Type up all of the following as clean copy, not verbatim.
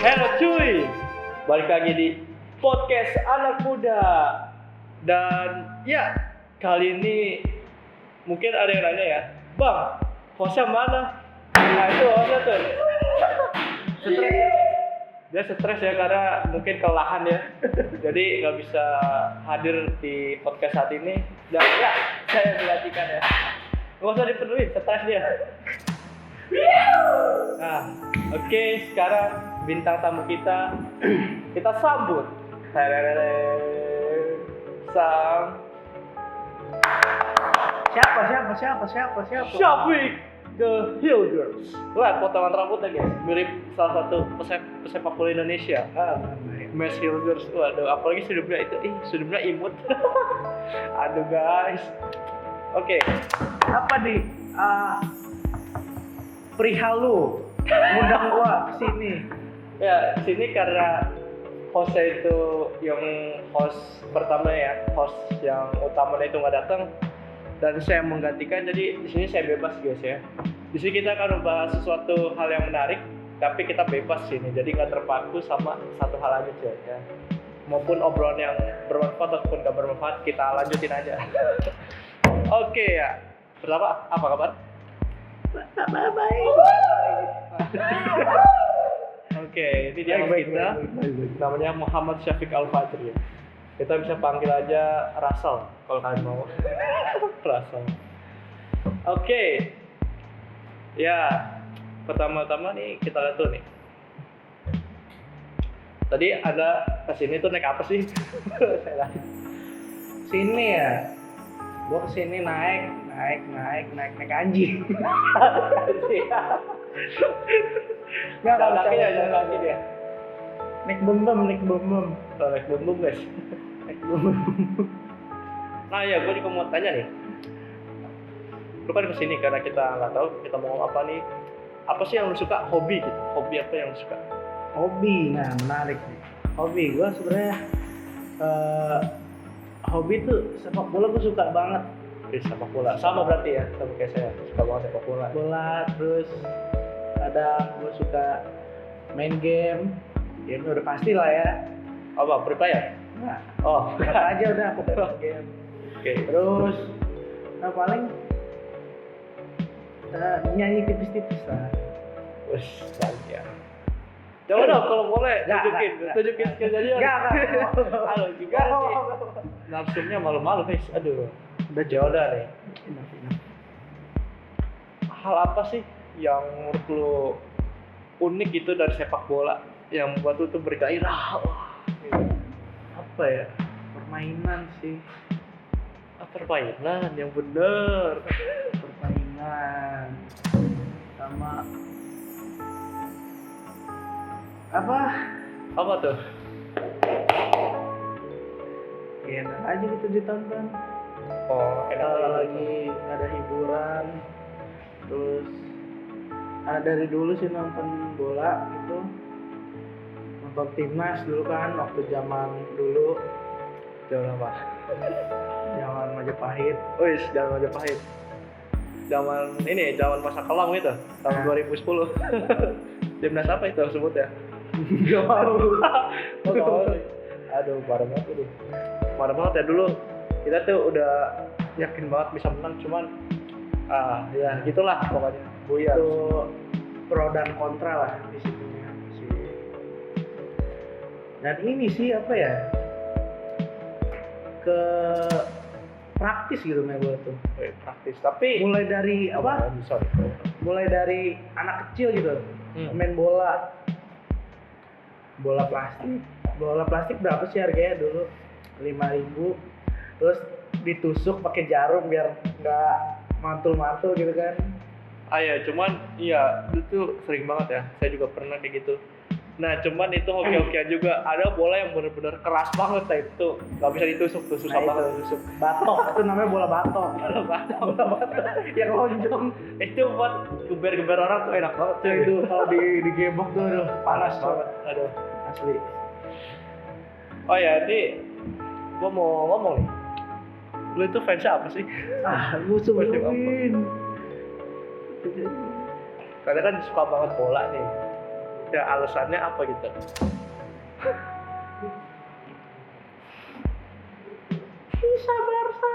Hello cuy, balik lagi di podcast anak muda. Dan ya, kali ini mungkin ada yang nanya ya, Bang, hostnya mana? Nah itu hostnya tuh stres. Dia stres ya karena mungkin kelelahan ya. Jadi nggak bisa hadir di podcast saat ini. Dan ya, saya perhatikan ya, nggak usah dipenuhi, stres dia. Nah, oke, sekarang bintang tamu kita sambut. Sang Siapa? Syafiq the Hilgers. Wah, potongan rambutnya guys, mirip salah satu pesepak bola Indonesia. Mas Hilgers. Waduh, apalagi sudutnya itu, sudutnya imut. Aduh guys. Oke. Apa nih? Perihal lu ngundang gua kesini. Ya, sini karena hostnya itu yang host pertama ya, host yang utamanya itu nggak datang dan saya menggantikan. Jadi di sini saya bebas guys ya. Di sini kita akan membahas sesuatu hal yang menarik, tapi kita bebas sini. Jadi nggak terpaku sama satu hal aja cuy ya. Maupun obrolan yang bermanfaat ataupun nggak bermanfaat kita lanjutin aja. Oke ya. Pertama, apa kabar? Baik. Oke, ini dia kita. Namanya Muhammad Syafiq Al-Fajri. Kita bisa panggil aja Rasal kalau kalian mau. Rasal. Oke. Ya, pertama-tama nih kita lihat tuh nih. Tadi ada kesini tuh naik apa sih? Sini ya. Gua kesini naik anjing. Nggak kalau jalan kaki dia. Naik bem. Naik bum guys. Naik bem. Nah ya, gue juga mau tanya nih. Lu kan kesini karena kita nggak tahu kita mau ngomong apa nih. Apa sih yang lu suka? Hobi gitu. Hobi apa yang lu suka? Hobi, nah menarik nih. Hobi gua sebenarnya hobi tuh sepak bola gua suka banget. Sepak bola. Sama berarti ya, sama kayak saya. Suka banget sepak bola. Terus kadang gua suka main game. Game udah pasti lah ya. Apa? Free Fire? Nah, Oh, apa aja udah aku main game. Oke. Terus paling nyanyi tipis-tipis lah. Wes, ya. Coba dong kalau boleh tunjukin kejadian. Enggak. Halo, juga nanti nafsunya malu-malu guys. Aduh. Udah jauh nih. Hal apa sih yang menurut lu unik gitu dari sepak bola yang membuat lu tuh bergairah? Apa ya? Permainan sih. Permainan yang bener. Permainan sama apa tuh? ya, enak aja gitu ditonton. Oh, Kalau lagi ada hiburan. Terus dari dulu sih nonton bola itu, nonton timnas dulu kan, waktu zaman dulu. Zaman apa? Zaman Majapahit. Wih, zaman Majapahit. Zaman masa kelam gitu, tahun 2010. Timnas apa itu sebut ya? Gak malu. Aduh, parah banget deh. Parah banget ya dulu. Kita tuh udah yakin banget bisa menang, cuman ya gitulah pokoknya. Buyar. Itu pro dan kontra lah di situ sih. Dan ini sih apa ya? Ke praktis gitu main bola tuh. Praktis, tapi Mulai dari apa? Sorry. Mulai dari anak kecil gitu. Main bola plastik berapa sih harganya dulu? 5.000. Terus ditusuk pakai jarum biar nggak mantul-mantul gitu kan. Ya, cuman iya itu sering banget ya. Saya juga pernah kayak gitu. Nah, cuman itu hoki-hokian juga. Ada bola yang benar-benar keras banget itu nggak bisa ditusuk, tuh susah banget ditusuk. Batok, itu namanya bola batok. Bola batok yang lonjong. Itu buat geber-geber orang tuh enak banget tuh. Itu kalau digebok tuh aduh, panas banget. Aduh, Asli. Oh ya, ini gua mau ngomong nih. Lu itu fansnya apa sih? Lu sebutin. Karena kan suka banget bola nih. Ya alasannya apa gitu? Bisa Barca.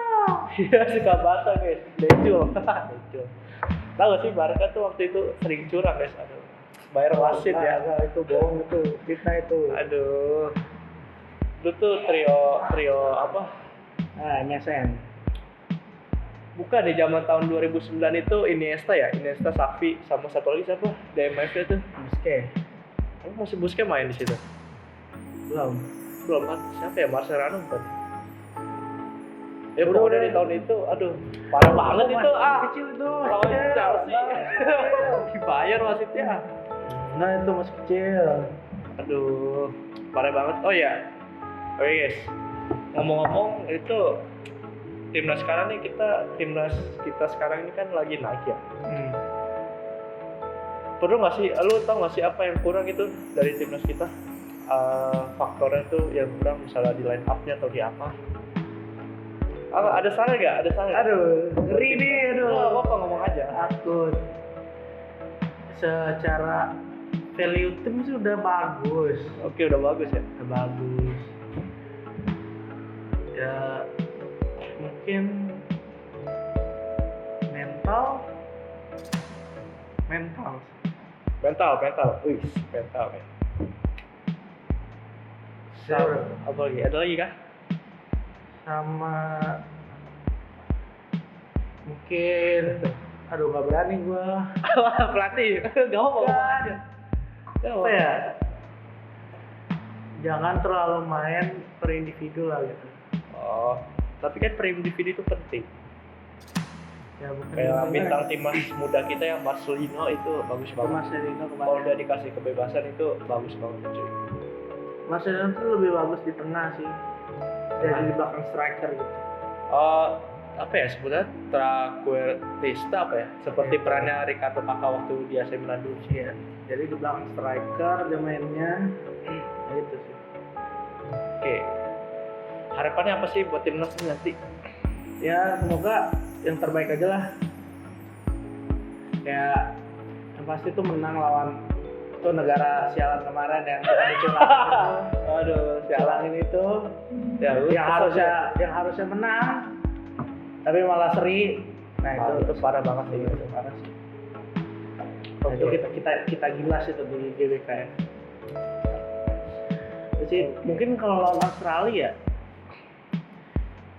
Iya suka Barca guys, Decul. Decul. Tahu gak sih Barca tuh waktu itu sering curang guys, aduh. Bayar wasit ya. Enggak, itu bohong itu, fitnah itu. Aduh. Lu tuh trio apa? MSN. Bukan di zaman tahun 2009 itu Iniesta ya, Iniesta, Xavi, sama satu lagi siapa? DMF itu. Busquets. Oh, masih Busquets main di situ. Belum. Belum kan? Siapa ya? Mascherano bukan? Ya Udah, pokoknya udah. di tahun itu, aduh, parah banget itu. Kecil itu. Lawan Chelsea. Dibayar wasitnya. Nah, itu masih kecil. Aduh, parah banget. Oh ya, oke guys. Ngomong-ngomong itu timnas sekarang nih timnas kita sekarang ini kan lagi naik ya. Perlu nggak sih, lu tau nggak sih apa yang kurang itu dari timnas kita? Faktornya tuh yang kurang misalnya di line up-nya atau di apa? Ada saran nggak? Ada saran? Aduh, ngeri nih, aduh. Apa ngomong aja. Takut. Secara value tim sih udah bagus. Oke, udah bagus ya. Udah bagus. Ya mungkin mental. Mental. Wih, mental ya. Sure. Apa lagi? Ada lagi kah? Sama mungkin aduh nggak berani gua. Pelatih. Gak apa-apa. Kan. Apa ya, jangan terlalu main per individu lah gitu. Oh, tapi kan per individu itu penting. Ya bukan Kayak bintang timnas muda kita yang Marcelino itu bagus banget. Marcelino Kalau udah kemarin. dikasih kebebasan itu bagus banget cuy. Marcelino tuh lebih bagus di tengah sih, dari di belakang striker gitu. Apa ya sebetulnya Traquartista apa ya? Seperti Iya. perannya Ricardo Kakak waktu di AC Milan dulu sih. Iya, jadi di belakang striker dia mainnya, ya itu sih. Oke. Harapannya apa sih buat timnas ini nanti? Ya semoga yang terbaik aja lah. Kayak yang pasti tuh menang lawan tuh negara sialan kemarin yang kita curang. Aduh, Sialangin itu Ya, lu yang harusnya menang tapi malah seri. Nah itu parah banget sih. itu parah sih. Nah, itu kita gilas itu di GBK ya. Terus sih mungkin kalau lawan Australia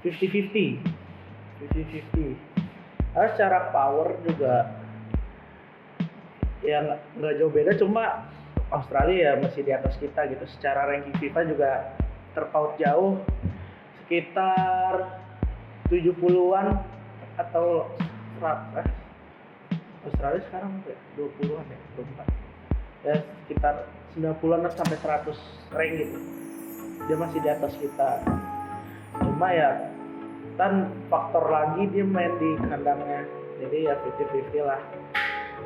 50-50. Karena secara power juga ya nggak jauh beda, cuma Australia ya masih di atas kita gitu. Secara ranking FIFA juga terpaut jauh, sekitar 70-an atau Australia sekarang berapa ya? 20-an ya, 24. Ya sekitar 90-an sampai 100 rank gitu. Dia masih di atas kita. Cuma ya kan faktor lagi dia main di kandangnya. Jadi ya 50-50 lah.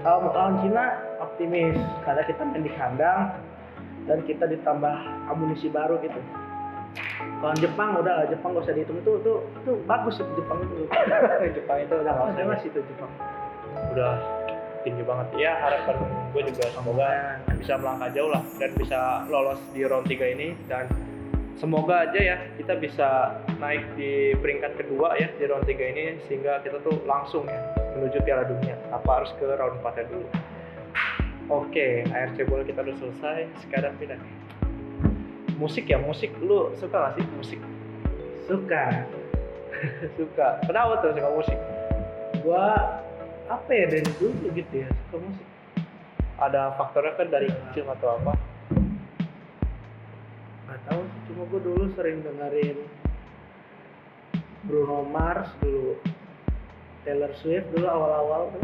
Kalau lawan Cina optimis karena kita main di kandang dan kita ditambah amunisi baru gitu. Kalau Jepang udah lah, Jepang gak usah dihitung, tuh bagus itu Jepang itu. Jepang itu udah nggak usah. Masih itu Jepang. Udah tinggi banget ya. Harapan gue juga semoga bisa melangkah jauh lah dan bisa lolos di round 3 ini, dan semoga aja ya kita bisa naik di peringkat kedua ya di round 3 ini sehingga kita tuh langsung ya menuju Piala Dunia. Apa harus ke round 4 dulu. Oke, ARC bola kita udah selesai. Sekarang pindah nih. Musik ya, musik lu suka gak sih musik? Suka. Suka. Kenapa tuh suka musik? Gua apa ya dari dulu gitu ya suka musik. Ada faktornya kan dari kecil atau apa? Gak tahu sih, cuma gue dulu sering dengerin Bruno Mars dulu, Taylor Swift dulu awal-awal tuh.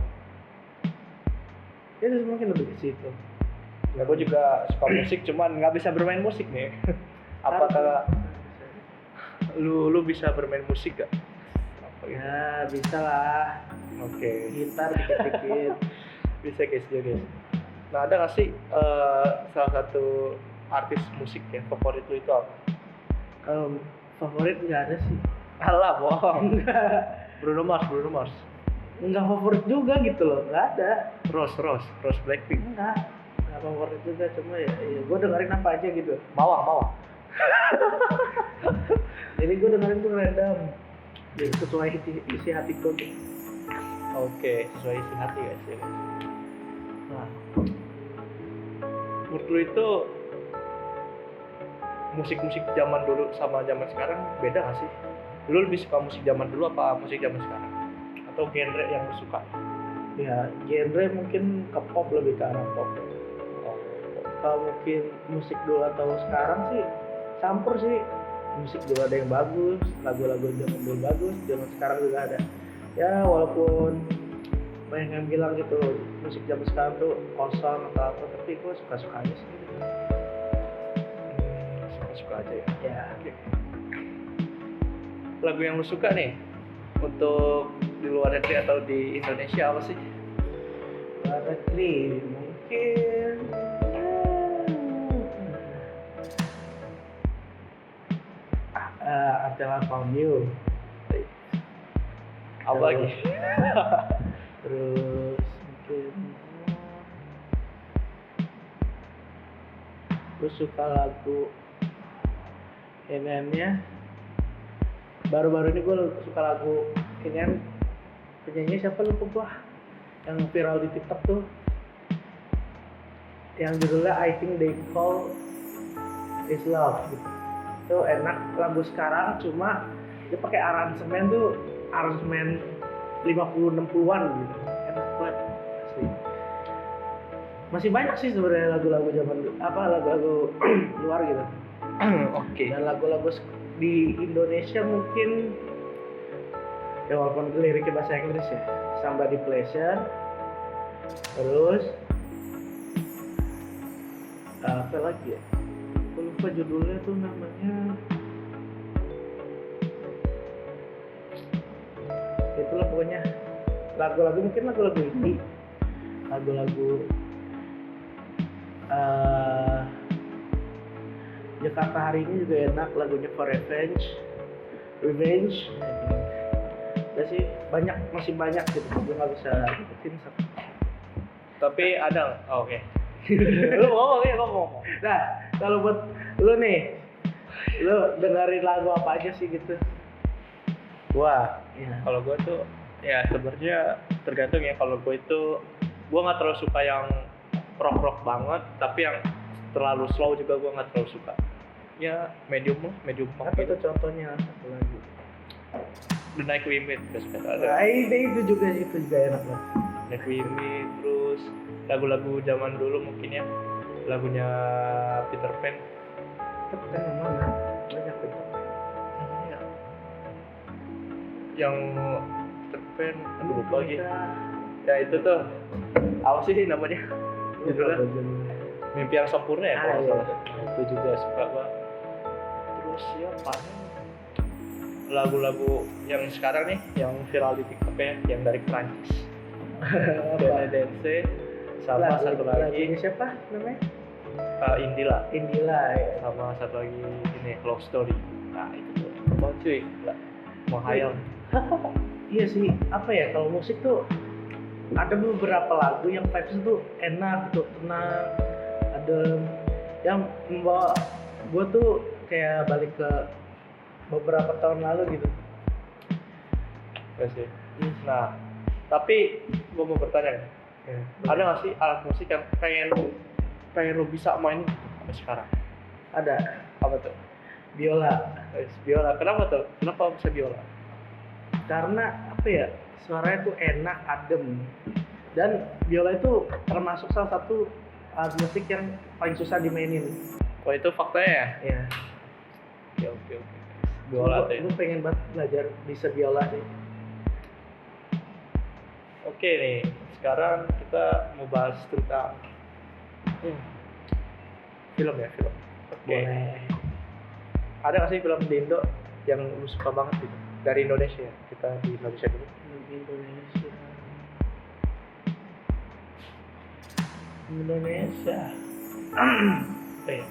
Ya mungkin lebih ke situ. Ya gue juga suka musik, cuman nggak bisa bermain musik nih. Apakah lu bisa bermain musik gak? Apa gitu? Ya bisa lah, Oke. gitar dikit-dikit. Bisa guys, ya guys. Nah ada nggak sih salah satu artis musik yang favorit lu itu apa? Kalau favorit nggak ada sih. Alah bohong. Bruno Mars. Nggak favorit juga gitu loh, nggak ada. Rose Blackpink. Nggak Nggak favorit juga, cuma ya gue dengerin apa aja gitu. Mawang. Jadi gue dengerin tuh random, jadi sesuai isi hatiku gitu. Oke, sesuai isi hati guys ya. Nah, menurut lu itu musik-musik zaman dulu sama zaman sekarang beda nggak sih? Lu lebih suka musik zaman dulu apa musik zaman sekarang? Atau genre yang lu suka? Ya genre mungkin ke pop, lebih ke arah pop. Oh, Kalau mungkin musik dulu atau sekarang sih campur sih. Musik dulu ada yang bagus, lagu-lagu zaman dulu bagus, zaman sekarang juga ada. Ya walaupun banyak yang bilang gitu musik zaman sekarang tuh kosong atau apa, tapi gue suka-suka aja sih gitu. suka-suka aja ya. Ya Oke. Lagu yang lu suka nih untuk di luar negeri atau di Indonesia apa sih? luar negeri mungkin Until I Found You. Apa lagi? Terus mungkin gue suka lagu nya baru-baru ini gue suka lagu ini penyanyi siapa lupa gue yang viral di TikTok tuh, yang judulnya I Think They Call Is Love gitu. Itu enak lagu sekarang, cuma dia pakai aransemen tuh aransemen 50-60-an gitu, enak banget asli. Masih banyak sih sebenarnya lagu-lagu zaman lagu-lagu luar gitu. Oke. Dan lagu-lagu di Indonesia mungkin ya walaupun liriknya bahasa Inggris ya, Somebody Pleasure, terus apa lagi ya, aku lupa judulnya tuh namanya, itulah pokoknya lagu-lagu mungkin lagu-lagu indie, lagu-lagu Jakarta Hari Ini juga enak, lagunya For Revenge. Ya sih masih banyak gitu, gue nggak bisa ngikutin satu. Tapi ada oke. Lu ngomong. Nah kalau buat lu nih, lu dengerin lagu apa aja sih gitu? Gua, Ya. kalau gua tuh ya sebenarnya tergantung ya. Kalau gua itu gua nggak terlalu suka yang rock banget, tapi yang terlalu slow juga gua nggak terlalu suka. Ya medium Apa tuh contohnya satu lagu? The Night We Meet gak suka ada. Nah, itu juga enak banget. Night We Meet, terus lagu-lagu zaman dulu mungkin ya, lagunya Peter Pan. Tapi kan yang mana? Banyak itu. Iya. Yang Peter Pan, aduh lupa lagi. Ya itu tuh apa sih namanya? Judulnya Mimpi Yang Sempurna ya kalau nggak salah. Nah, itu juga suka banget. Terus ya paling lagu-lagu yang sekarang nih yang viral di TikTok ya, yang dari Prancis. Dance sama satu lagi lagunya siapa namanya? Indila Ya. sama satu lagi ini Love Story. Nah itu tuh mau cuy nggak menghayal. Iya sih, apa ya, kalau musik tuh ada beberapa lagu yang vibes tuh enak tuh, tenang, adem, yang membawa gue tuh kayak balik ke beberapa tahun lalu gitu. Sih. Nah tapi gue mau bertanya nih, ada nggak sih alat musik yang pengen lu bisa main sampai sekarang? Ada. Apa tuh? Biola. Biola. Kenapa tuh? Kenapa bisa biola? Karena apa ya, suaranya tuh enak, adem, dan biola itu termasuk salah satu alat musik yang paling susah dimainin. Oh itu faktanya ya? Ya. Oke. Biola tuh ya? Gue pengen banget belajar bisa biola sih. Oke nih, sekarang kita mau bahas tentang film ya, film. Oke. Boleh. Ada nggak sih film di Indo yang lu suka banget gitu? Dari Indonesia ya? Kita di Indonesia dulu. Indonesia. Ya?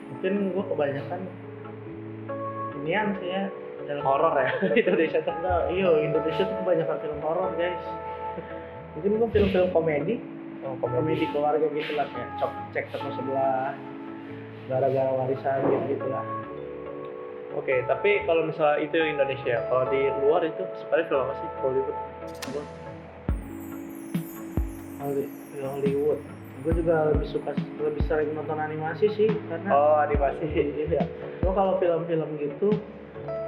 Mungkin gue kebanyakan inian sih ya, Film horor ya? Indonesia tuh. Iya, Indonesia tuh kebanyakan film horor guys. Mungkin gue film-film komedi Oh, komedi keluarga gitu lah, kayak cek toko sebelah gara-gara warisan gitu lah. Oke, tapi kalau misalnya itu Indonesia, kalau di luar itu sebenarnya film apa sih? Hollywood? Hollywood. Gue juga lebih sering nonton animasi sih, karena Animasi. iya. Gue kalau film-film gitu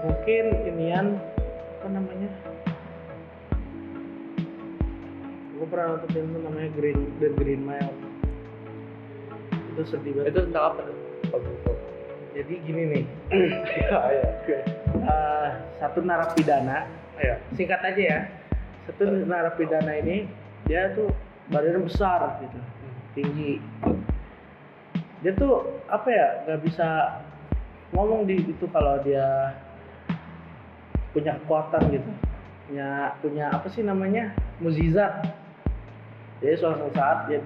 mungkin inian apa namanya? Gue pernah nonton film namanya The Green Mile. Itu sedih banget. Itu tentang apa tuh? Jadi gini nih. Oke. Satu narapidana, Iya. singkat aja ya. Satu narapidana ini dia tuh badannya besar gitu, tinggi. Dia tuh apa ya, nggak bisa ngomong di itu kalau dia punya kekuatan gitu, punya apa sih namanya, mukjizat. Jadi suatu saat dia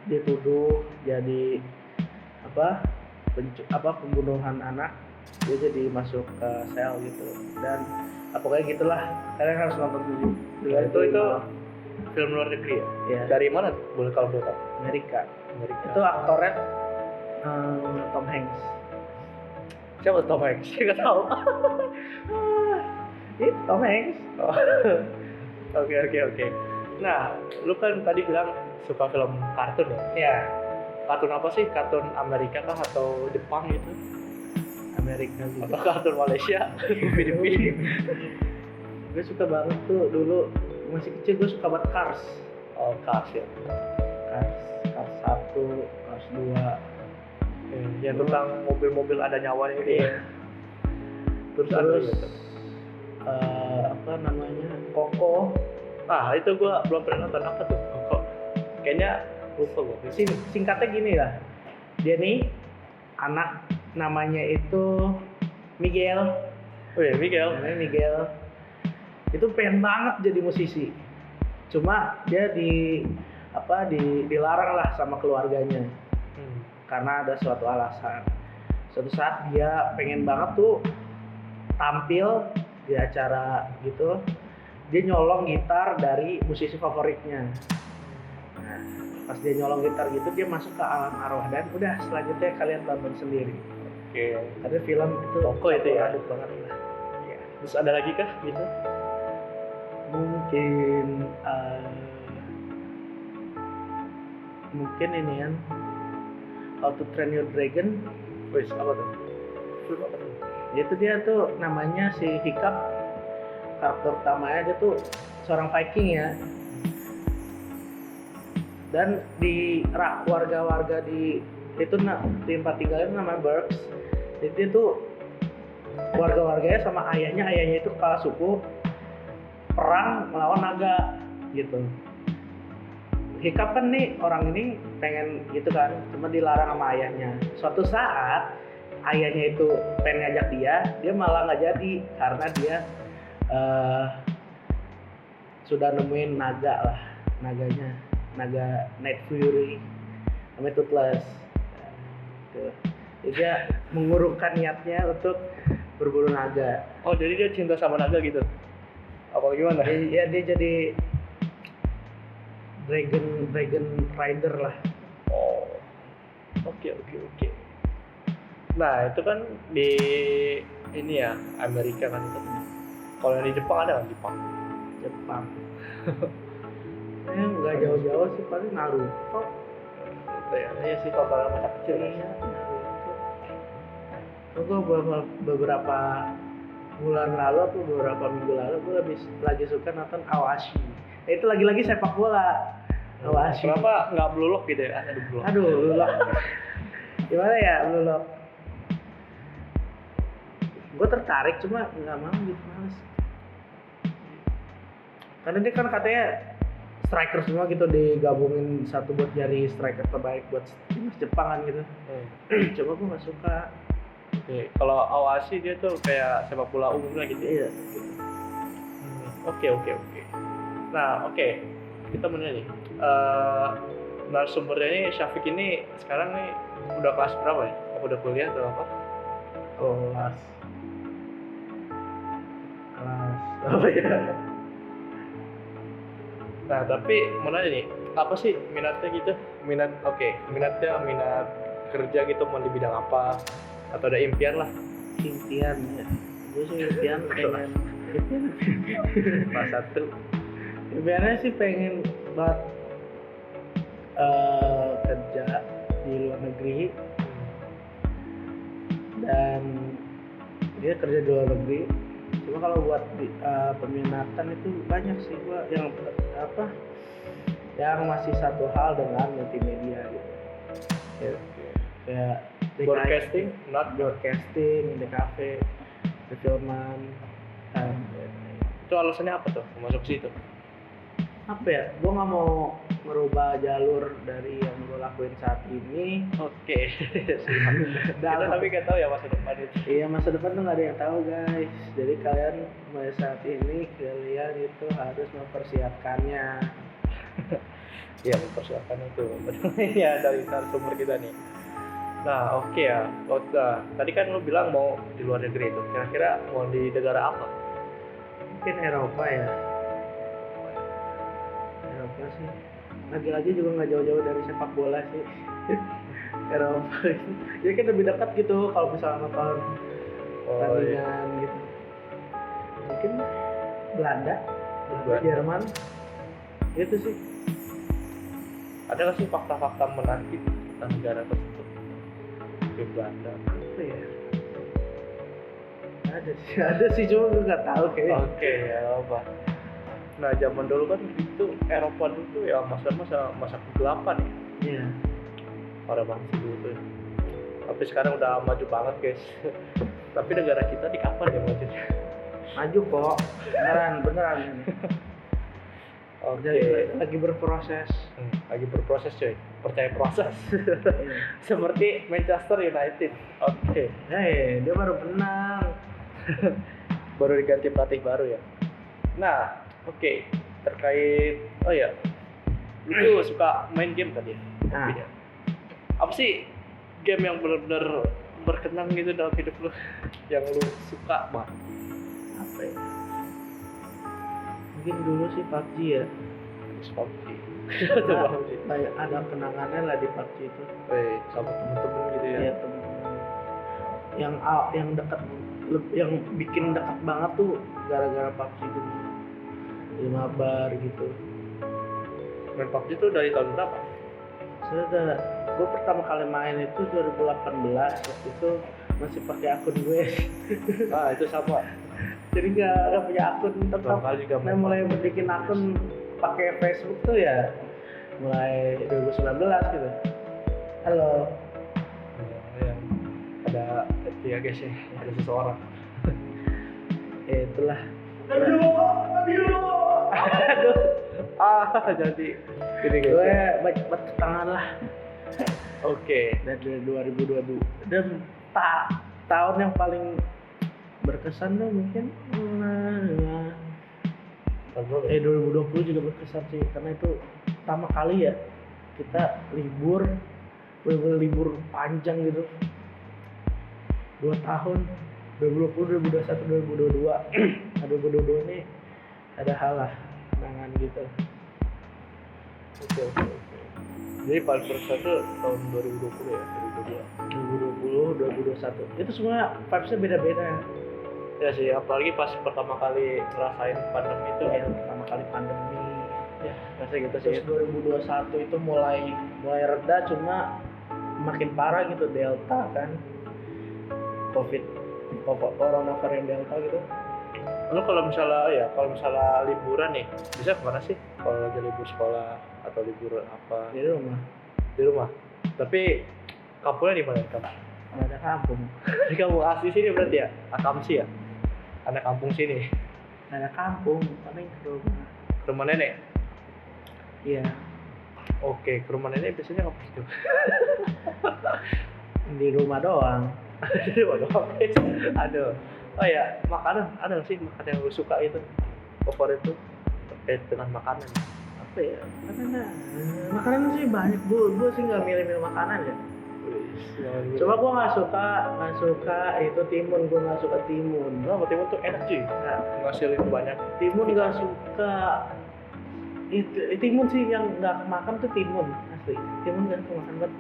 dituduh jadi pembunuhan anak, dia jadi masuk ke sel gitu, dan pokoknya gitulah, kalian harus nonton dulu. Itu film luar negeri ya? Ya, Dari mana tuh? Boleh kalau boleh tahu? Amerika. Itu aktornya Tom Hanks. Siapa Tom Hanks? Saya nggak tahu. Itu Tom Hanks. Oke. Nah, lu kan tadi bilang suka film kartun ya? Ya, Kartun apa sih? Kartun Amerika kah atau Jepang gitu? Amerika juga. Atau kartun Malaysia? Filipina? Gue suka banget tuh dulu masih kecil, gue suka banget Cars. Oh, Cars ya. Cars 1, Cars 2. Yang tentang mobil-mobil ada nyawanya gitu ya. Terus apa namanya, Coco. Itu gua belum pernah nonton. Apa tuh kok kayaknya lupa gua. Singkatnya gini lah, dia nih anak, namanya itu Miguel. Oh ya, Miguel. Namanya Miguel. Itu pengen banget jadi musisi, cuma dia dilarang lah sama keluarganya. Karena ada suatu alasan. Suatu saat dia pengen banget tuh tampil di acara gitu, dia nyolong gitar dari musisi favoritnya. Nah, pas dia nyolong gitar gitu, dia masuk ke alam arwah, dan udah selanjutnya kalian tonton sendiri. Oke. Ada film itu Toko itu ya. aduk banget lah. Ya. Terus ada lagi kah gitu? Mungkin ini kan, How to Train Your Dragon. Wes, apa tuh? Film apa tuh? Dia tuh namanya si Hiccup, karakter utamanya dia tuh seorang Viking ya. Dan di warga-warga di tempat tinggalnya namanya Burks. Jadi itu warga-warganya sama ayahnya itu kepala suku, perang melawan naga gitu. Hiccup kan nih, orang ini pengen gitu kan, cuma dilarang sama ayahnya. Suatu saat ayahnya itu pengen ngajak dia malah nggak jadi karena dia sudah nemuin naga Night Fury, namanya Toothless. Jadi dia mengurungkan niatnya untuk berburu naga. Oh, jadi dia cinta sama naga gitu? Apa gimana? Dia jadi Dragon Rider lah. Oh, oke. Nah, itu kan di ini ya, Amerika kan itu. Kalau yang di Jepang ada kan? Jepang. Nggak jauh-jauh sih, paling Naruto. Iya sih, tontonan masa kecil. Iya, Naruto. Gue beberapa bulan lalu atau beberapa minggu lalu gue lagi suka nonton Awashi. Itu lagi-lagi sepak bola. Awashi. Kenapa nggak Blue Lock gitu ya? Aduh, Blue Lock. Gimana ya Blue Lock? Gue tertarik, cuma nggak mau gitu, males. Karena dia kan katanya striker semua gitu, digabungin satu buat jadi striker terbaik buat timnas Jepang kan gitu. Coba gue nggak suka. Oke, kalau Awashi dia tuh kayak sepak bola umum lah gitu. Iya. Oke. Nah, kita mau nanya nih. Narasumbernya ini Syafiq ini sekarang nih udah kelas berapa ya? Apa udah kuliah atau apa? Kelas apa ya? Nah, tapi mau nanya nih, apa sih minatnya gitu? Minatnya minat kerja gitu, mau di bidang apa? Atau ada impian lah? Impian ya, gue sih impian pengen Salah satu. impiannya sih pengen buat kerja di luar negeri, dan dia kerja di luar negeri. Cuma kalau buat peminatan itu banyak sih gua yang yang masih satu hal dengan multimedia gitu. Kayak Broadcasting, not broadcasting, DKV, perfilman, dan itu alasannya apa tuh masuk situ? apa ya? Gua nggak mau merubah jalur dari yang gue lakuin saat ini. Oke. Kita tapi nggak tahu ya masa depan itu. Iya, masa depan tuh nggak ada yang tahu guys. Jadi kalian mulai saat ini kalian itu harus mempersiapkannya. Iya, mempersiapkan itu. Ya dari sumber kita nih. Nah, oke ya. Tadi kan lu bilang mau di luar negeri itu. Kira-kira mau di negara apa? Mungkin Eropa ya. Eropa sih. Lagi-lagi juga nggak jauh-jauh dari sepak bola sih. Eropa. Jadi kan lebih dekat gitu kalau misalnya nonton pertandingan gitu. Mungkin Belanda, Jerman. Itu sih. Ada nggak sih fakta-fakta menarik tentang negara tersebut? Di Belanda. Apa ya? Ada sih cuma gue nggak tahu kayaknya. Oke, ya apa? Nah, zaman dulu kan itu Eropa dulu tuh ya masa kegelapan ya. Iya. Parah banget sih dulu tuh. Tapi sekarang udah maju banget guys. Tapi negara kita di kapan ya majunya? Maju kok, beneran. Oke. Lagi berproses. Lagi berproses coy. Percaya proses. Seperti Manchester United. Oke. Dia baru menang. Baru diganti pelatih baru ya. Nah, oke. Terkait itu suka main game tadi ya? Nah. Apa sih game yang benar-benar berkenan gitu dalam hidup lu yang lu suka banget? Apa ya? Mungkin dulu sih PUBG ya. PUBG. Banyak ada kenangannya lah di PUBG itu. Sama temen-temen gitu ya? Iya, temen-temen. Yang dekat, yang bikin dekat banget tuh gara-gara PUBG gitu. Di mabar gitu. Main PUBG tuh dari tahun berapa? Gue pertama kali main itu 2018. Waktu itu masih pakai akun gue. Ah, itu sama. Jadi nggak punya akun tetap. Mulai bikin akun pakai Facebook tuh ya mulai 2019 gitu. Halo. Yang ada ya guys ya, ada seseorang. Itulah. Aduh. Jadi gini guys. Gue baca tangan lah. Oke. Dari 2022. Dan tahun yang paling berkesan tuh mungkin 2020 juga berkesan sih, karena itu pertama kali ya kita libur panjang gitu 2 tahun, 2020, 2021, 2022. Nah, 2022 ini ada hal lah kenangan gitu. Oke. Jadi paling berkesan tuh tahun 2020 ya, 2020, 2021 itu semua vibes-nya beda-beda ya sih, apalagi pas pertama kali ngerasain pandemi itu ya. Pertama kali pandemi ya, rasanya gitu sih. Terus 2021 itu mulai reda, cuma makin parah gitu, Delta kan, corona varian Delta gitu. Lalu kalau misalnya liburan nih, bisa kemana sih? Kalau lagi libur sekolah atau libur apa? Di rumah. Di rumah. Tapi kampungnya di mana kamu? Nggak ada kampung. Di kampung asli sini berarti ya? Akamsi ya? Anak kampung sini. Nggak ada kampung, paling ke rumah. Ke rumah nenek? Iya. Oke, ke rumah nenek biasanya apa itu? Di rumah doang. Di rumah doang. Aduh. Oh ya, makanan ada nggak sih makanan yang lu suka itu? Favorit tuh terkait dengan makanan. Apa ya? Makanan sih banyak. Gue sih nggak milih makanan ya. Coba gue nggak suka itu timun. Gue nggak suka timun. Timun tuh enak sih. Ngasilin banyak. Timun nggak suka. itu timun sih yang nggak kemakan tuh timun asli. Timun nggak kemakan banget.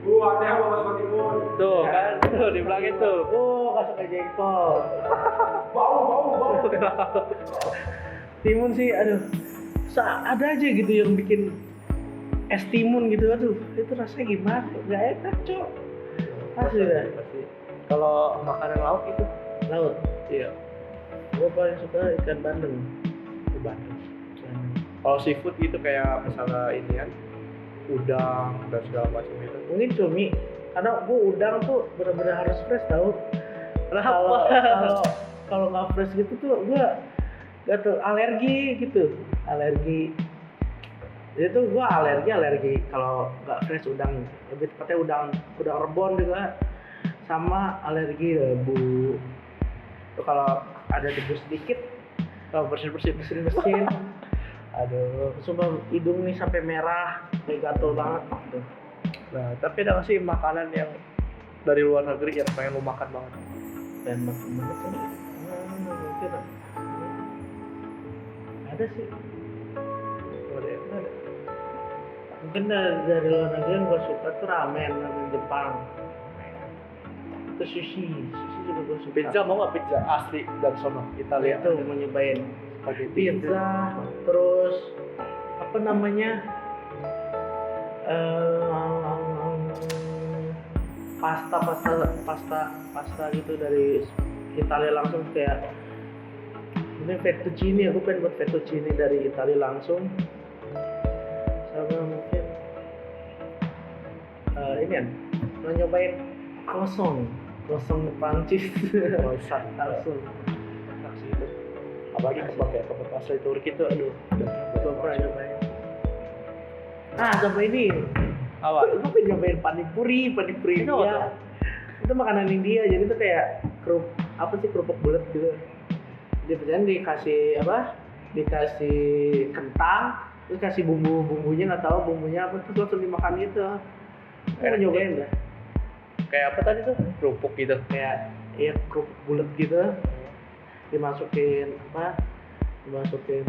Ada yang bawa masuk timun. Tuh kan, tuh di belakang itu. Oh, kasih ke jengkol. Bau. Timun sih, aduh. Ada aja gitu yang bikin es timun gitu, aduh. Itu rasanya gimana? Gak enak, Cok. Asli dah. Pasti. Kalau makanan laut itu Laut. iya, Gue paling suka ikan bandeng. di Bandung. Kalau seafood gitu kayak misalnya ini kan udang dan segala macam itu. Mungkin cumi. Karena gue udang tuh bener-bener harus fresh tau. Kalau nggak fresh gitu tuh gue gak tuh alergi gitu. Alergi. Jadi tuh gue alergi kalau nggak fresh udang. Lebih tepatnya udang rebon juga. Sama alergi debu. Tuh kalau ada debu sedikit, bersin. Aduh, sumpah hidung nih sampai merah, kayak gatel banget. Tuh. Nah, tapi ada nggak sih makanan yang dari luar negeri yang pengen lu makan banget? Dan makin banget sih. Mungkin ada sih. Ada. Mungkin dari luar negeri yang gue suka tuh ramen Jepang. Itu sushi juga gue suka. Pizza mau nggak pizza asli dari sono Italia? Itu mau nyobain Spaghetti. pizza, terus apa namanya pasta gitu dari Italia langsung kayak ini fettuccine, aku pengen buat fettuccine dari Italia langsung. Sama mungkin ini kan mau nyobain kosong Prancis Croissant. langsung. Enak sih itu. Apalagi pakai asli Turki itu, aduh. Gue pernah nyobain. Nah, sama ini. Apa? Gue pengen nyobain panipuri Itu India. apa? Itu makanan India, jadi itu kayak kerupuk bulat gitu. Dia dikasih apa? Dikasih kentang, terus kasih bumbunya nggak tahu bumbunya apa, terus langsung dimakan gitu. Gue nyobain dah. Kayak apa tadi tuh? Kerupuk gitu. Kayak ya kerupuk bulat gitu. Dimasukin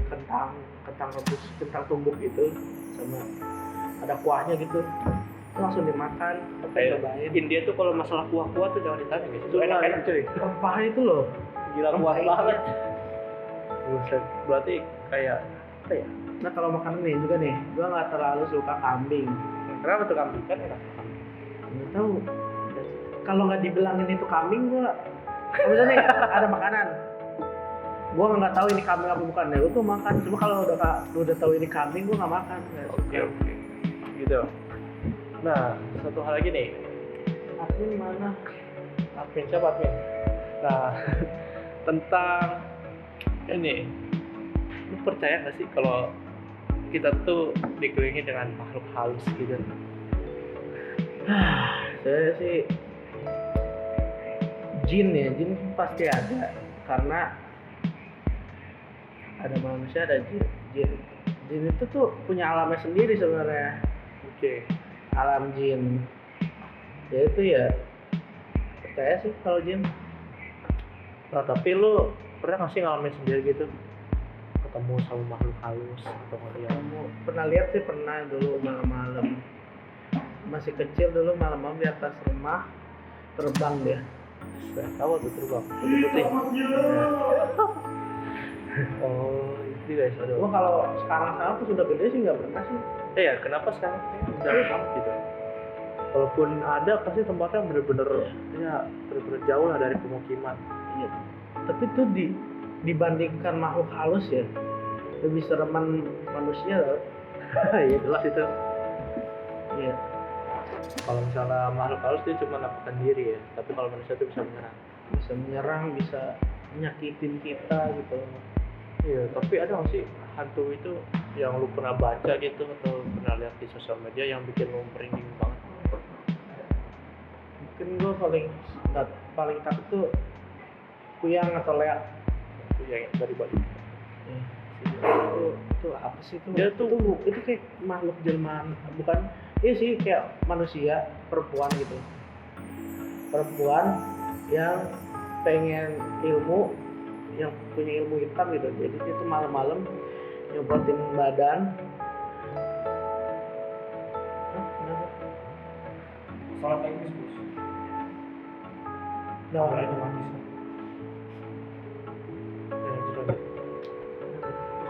kentang rebus, kentang tumbuk gitu, sama ada kuahnya gitu, langsung dimakan. Kayak Cobain. India tuh kalau masalah kuah-kuah tuh jangan ditanya guys. Itu enak cuy. Rempah itu loh, Gila kuah Rempah banget. Buset. Berarti kayak apa ya? Nah kalau makanan nih juga nih, gua nggak terlalu suka kambing. Kenapa tuh kambing kan enak? Nggak tahu. Kalau nggak dibilangin itu kambing, gua misalnya nih, ada makanan, gua nggak tahu ini kambing apa bukan, ya gua tuh makan. Cuma kalau udah tahu ini kambing, gua nggak makan. Oke. Gitu. Nah, satu hal lagi nih. Admin mana? Admin siapa admin? Nah, tentang ini, lu percaya nggak sih kalau kita tuh dikelilingi dengan makhluk halus gitu? Saya sih jin pasti ada, karena ada manusia ada jin itu tuh punya alamnya sendiri sebenarnya. Oke. Alam jin ya itu ya, percaya sih kalau jin. Nah, tapi lu pernah nggak sih ngalamin sendiri gitu? Ketemu sama makhluk halus atau ngeliat? Kamu pernah lihat sih? Pernah dulu malam-malam, masih kecil dulu malam-malam di atas rumah terbang dia. Sudah tahu tuh terbang putih-putih. Oh, itu guys, aduh. Cuma kalau sekarang tuh sudah gede sih nggak pernah sih. Ya, kenapa sekarang udah banget gitu? Walaupun ada, pasti tempatnya bener-bener jauh lah dari pemukiman. Iya. Tapi tuh dibandingkan makhluk halus ya, lebih sereman manusia loh. Iya jelas itu. Iya. Kalau misalnya makhluk halus dia cuma nampakkan diri ya, tapi kalau manusia itu bisa menyerang. Bisa nyakitin kita gitu. Iya, tapi ada nggak sih hantu itu yang lu pernah baca gitu atau pernah lihat di sosial media yang bikin lu merinding banget? Mungkin gue paling takut tuh kuyang atau leak. Itu yang dari Bali. Itu apa sih itu? Dia tuh itu kayak makhluk jelmaan, bukan? Iya sih, kayak manusia, perempuan gitu. Perempuan yang pengen ilmu, yang punya ilmu hitam gitu. Jadi dia tuh malam-malam nyopotin badan. Kenapa? Salah teknis bos. Nah, Itu habis.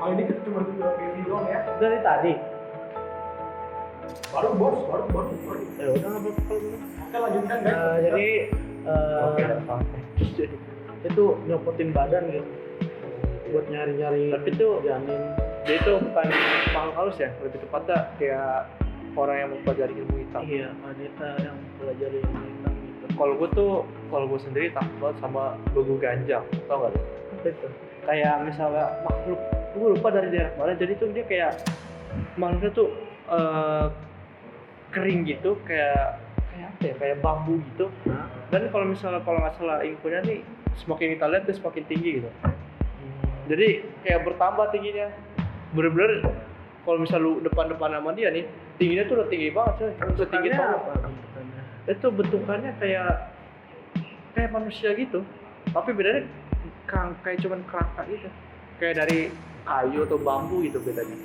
Kali ini kita cuma review doang ya. dari tadi. Baru bos, baru. Ya udah nggak apa-apa kalau gitu. Oke lanjutkan guys. Jadi Oke, salah. itu nyopotin badan gitu buat nyari-nyari Tapi itu- janin. Dia itu bukan makhluk halus ya, lebih tepatnya kayak orang yang mempelajari ilmu hitam. Iya, wanita yang pelajari ilmu hitam gitu. Kalau gue sendiri takut banget sama begu ganjang, tau gak tuh? Apa itu? Kayak misalnya makhluk, gue lupa dari daerah mana, jadi tuh dia kayak makhluknya tuh kering gitu, kayak apa ya, kayak bambu gitu. Hah? Dan kalau nggak salah infonya nih, semakin kita lihat dia semakin tinggi gitu. Jadi kayak bertambah tingginya. Bener-bener kalau misal lu depan-depan sama dia nih, tingginya tuh udah tinggi banget coy. Udah tinggi Bentukannya banget. apa bentukannya? Itu bentukannya kayak manusia gitu. Tapi bedanya kayak cuman kerangka gitu. Kayak dari kayu atau bambu gitu bedanya.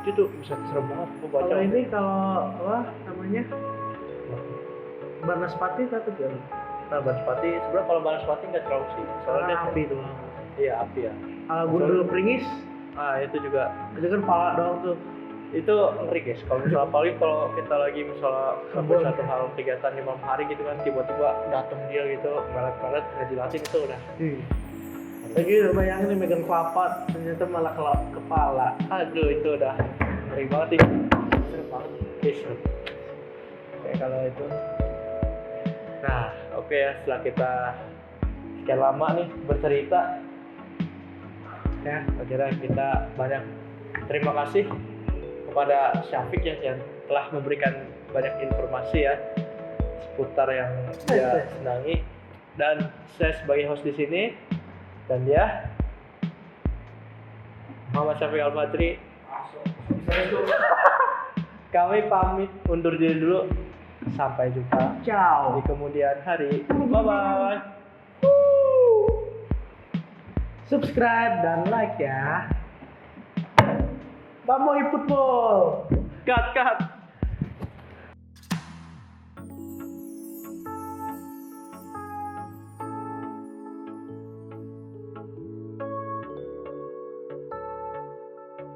Itu tuh bisa serem banget gua baca. Kalau ini kalau apa namanya? Banaspati takut kan? Nah, Banaspati sebenarnya kalau Banaspati nggak terlalu sih. Soalnya dia Api doang. Iya, api ya. Kalau gundul pringis, Itu juga itu kan pala doang tuh. itu ngeri guys. Kalau misalnya apalagi kalau kita lagi misalnya sampai Kebun. satu hal kegiatan di malam hari gitu kan, tiba-tiba datang dia gitu melet-melet ngejilatin itu udah. Lagi bayangin nih megang kelapa, ternyata malah kepala. Aduh itu udah ngeri banget sih. Serem banget. Guys, serem. Kayak kalau itu. Nah, oke ya, setelah kita sekian lama nih bercerita, ya akhirnya kita banyak terima kasih kepada Syafiq ya yang telah memberikan banyak informasi ya seputar yang dia senangi, dan saya sebagai host di sini dan dia Muhammad Syafiq Al-Fadri, kami pamit undur diri dulu. Sampai jumpa Ciao. di kemudian hari. Bye bye. Subscribe dan like ya. Vamos football. Cut cut.